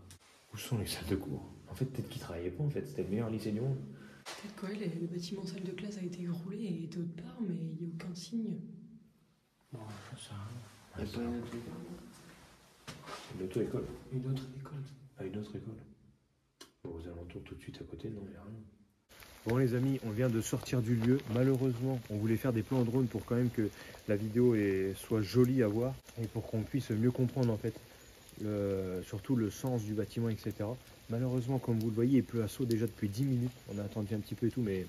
Où sont les salles de cours? En fait, peut-être qu'ils travaillaient pas, en fait. C'était le meilleur lycée du monde. Peut-être que ouais, le bâtiment salle de classe a été écroulé et était autre part, mais il n'y a aucun signe. Bon, ça Ouais, sert à rien. Il n'y a pas une autre école. Une autre école. Une autre école. À une autre école. Bon, aux alentours, tout de suite à côté, non, il n'y a rien. Bon les amis, on vient de sortir du lieu. Malheureusement, on voulait faire des plans drone pour quand même que la vidéo soit jolie à voir et pour qu'on puisse mieux comprendre en fait surtout le sens du bâtiment, etc. Malheureusement, comme vous le voyez, il pleut à saut déjà depuis 10 minutes. On a attendu un petit peu et tout, mais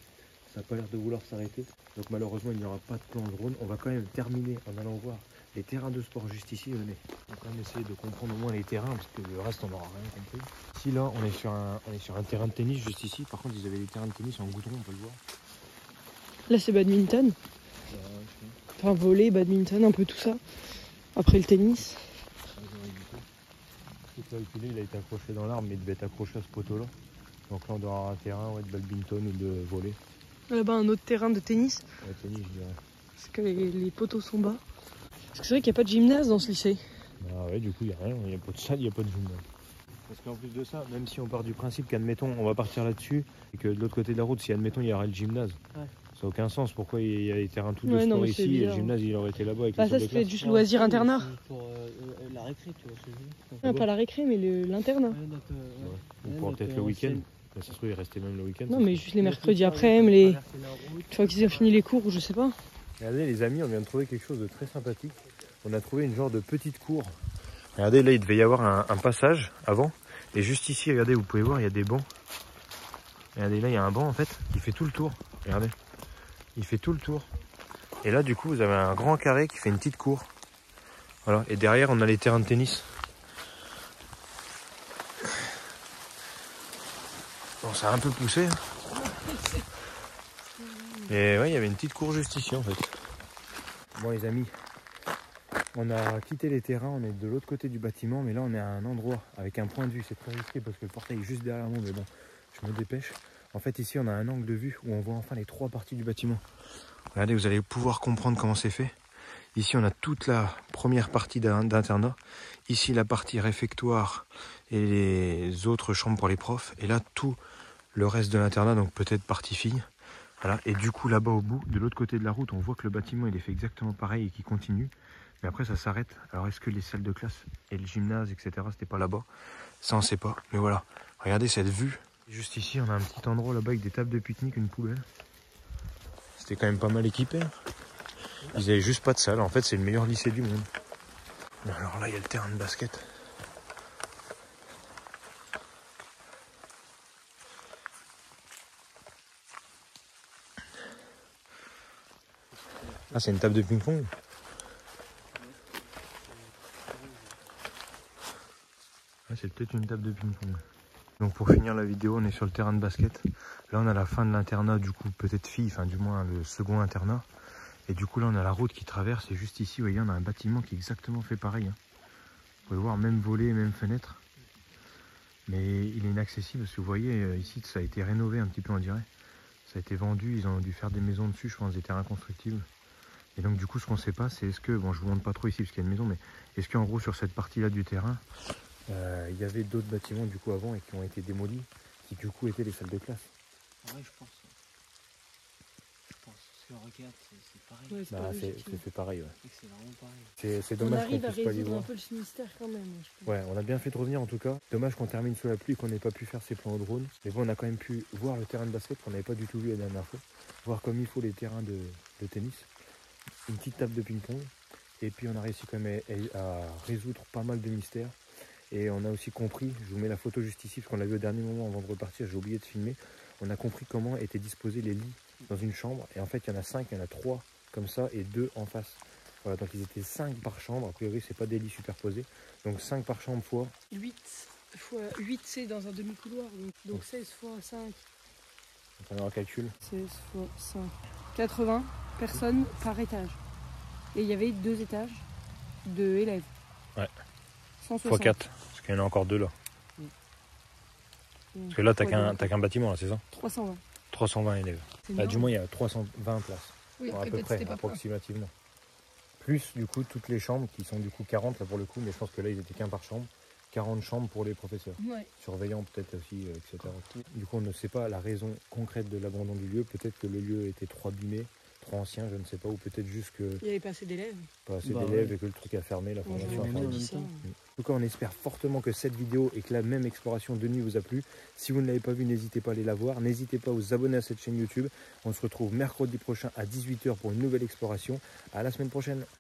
ça n'a pas l'air de vouloir s'arrêter. Donc malheureusement, il n'y aura pas de plan drone. On va quand même terminer en allant voir les terrains de sport juste ici. Venez. On va quand même essayer de comprendre au moins les terrains, parce que le reste, on n'aura rien compris. Ici, là, on est sur un terrain de tennis juste ici. Par contre, ils avaient des terrains de tennis en goudron, on peut le voir. Là, c'est badminton. Enfin, volley, badminton, un peu tout ça. Après le tennis. Là, le filet, il a été accroché dans l'arbre, mais il devait être accroché à ce poteau-là. Donc là, on doit avoir un terrain de badminton ou de volley. Là-bas, un autre terrain de tennis. Ouais, tennis, je dirais. Parce que les poteaux sont bas. Parce que c'est vrai qu'il n'y a pas de gymnase dans ce lycée. Bah ouais, du coup, il n'y a rien. Il n'y a pas de salle, il n'y a pas de gymnase. Parce qu'en plus de ça, même si on part du principe qu'admettons, on va partir là-dessus, et que de l'autre côté de la route, si admettons, il y aurait le gymnase. Ouais. Ça n'a aucun sens. Pourquoi il y a les terrains tout de sport ici et le gymnase, il aurait été là-bas avec les ça, c'est juste loisir internat. Pour la récré, tu vois ce que je veux dire. Pas la récré, mais l'internat. On pourra peut-être le week-end. Ça se trouve, il restait même le week-end. Non, mais juste les mercredis après, une fois qu'ils ont fini les cours, ou je sais pas. Regardez, les amis, on vient de trouver quelque chose de très sympathique. On a trouvé une genre de petite cour. Regardez, là, il devait y avoir un passage avant. Et juste ici, regardez, vous pouvez voir, il y a des bancs. Regardez, là, il y a un banc, en fait, qui fait tout le tour. Regardez. Il fait tout le tour. Et là, du coup, vous avez un grand carré qui fait une petite cour. Voilà. Et derrière, on a les terrains de tennis. Bon, ça a un peu poussé. Hein. Et ouais, il y avait une petite cour juste ici, en fait. Bon, les amis, on a quitté les terrains, on est de l'autre côté du bâtiment, mais là, on est à un endroit avec un point de vue. C'est très risqué parce que le portail est juste derrière moi, mais bon, je me dépêche. En fait, ici, on a un angle de vue où on voit enfin les trois parties du bâtiment. Regardez, vous allez pouvoir comprendre comment c'est fait. Ici, on a toute la première partie d'internat. Ici, la partie réfectoire et les autres chambres pour les profs. Et là, tout le reste de l'internat, donc peut-être partie fille. Voilà. Et du coup, là-bas au bout, de l'autre côté de la route, on voit que le bâtiment, il est fait exactement pareil et qu'il continue. Mais après, ça s'arrête. Alors, est-ce que les salles de classe et le gymnase, etc., c'était pas là-bas? Ça, on sait pas. Mais voilà. Regardez cette vue. Juste ici, on a un petit endroit là-bas avec des tables de pique-nique, une poubelle. C'était quand même pas mal équipé. Ils avaient juste pas de salle. En fait, c'est le meilleur lycée du monde. Alors là, il y a le terrain de basket. Ah, c'est une table de ping-pong. Ah, c'est peut-être une table de ping-pong. Donc pour finir la vidéo, on est sur le terrain de basket. Là, on a la fin de l'internat, du coup, peut-être fille, enfin du moins le second internat. Et du coup, là, on a la route qui traverse. Et juste ici, vous voyez, on a un bâtiment qui est exactement fait pareil. Hein. Vous pouvez voir, même volet, même fenêtre. Mais il est inaccessible parce que vous voyez, ici, ça a été rénové un petit peu, on dirait. Ça a été vendu, ils ont dû faire des maisons dessus, je pense, des terrains constructibles. Et donc, du coup, ce qu'on ne sait pas, c'est est-ce que, bon, je vous montre pas trop ici parce qu'il y a une maison, mais est-ce qu'en gros, sur cette partie-là du terrain, il y avait d'autres bâtiments du coup avant et qui ont été démolis, qui du coup étaient les salles de classe. Ouais, je pense. Si on regarde, c'est pareil. Ouais, c'est pareil, ouais. C'est vraiment pareil. C'est dommage qu'on puisse pas les voir. Un peu le Finistère quand même. Ouais, on a bien fait de revenir en tout cas. Dommage qu'on termine sous la pluie, qu'on n'ait pas pu faire ces plans au drone. Mais bon, on a quand même pu voir le terrain de basket qu'on n'avait pas du tout vu la dernière fois. Voir comme il faut les terrains de tennis. Une petite table de ping-pong. Et puis on a réussi quand même à résoudre pas mal de mystères. Et on a aussi compris, je vous mets la photo juste ici parce qu'on l'a vu au dernier moment avant de repartir, j'ai oublié de filmer. On a compris comment étaient disposés les lits dans une chambre. Et en fait, il y en a 5, il y en a 3 comme ça et 2 en face. Voilà, donc ils étaient 5 par chambre. A priori, c'est pas des lits superposés. Donc 5 par chambre fois 8 c'est dans un demi-couloir. Donc 16 fois 5. On va calcul. C'est 80 personnes par étage. Et il y avait 2 étages de élèves. Ouais. 160. X 4, parce qu'il y en a encore 2 là. Parce que là, t'as qu'un bâtiment, là, c'est ça? 320. 320 élèves. Du moins, il y a 320 places. Oui, à peu près, approximativement. Plus, du coup, toutes les chambres, qui sont du coup 40 là pour le coup, mais je pense que là, ils étaient qu'un par chambre. 40 chambres pour les professeurs. Ouais. Surveillants peut-être aussi, etc. Du coup, on ne sait pas la raison concrète de l'abandon du lieu. Peut-être que le lieu était trop abîmé, trop ancien, je ne sais pas. Ou peut-être juste que Il n'y avait pas assez d'élèves. pas assez d'élèves et que le truc a fermé, la formation a fermé. En tout cas, on espère fortement que cette vidéo et que la même exploration de nuit vous a plu. Si vous ne l'avez pas vue, n'hésitez pas à aller la voir. N'hésitez pas à vous abonner à cette chaîne YouTube. On se retrouve mercredi prochain à 18 h pour une nouvelle exploration. À la semaine prochaine.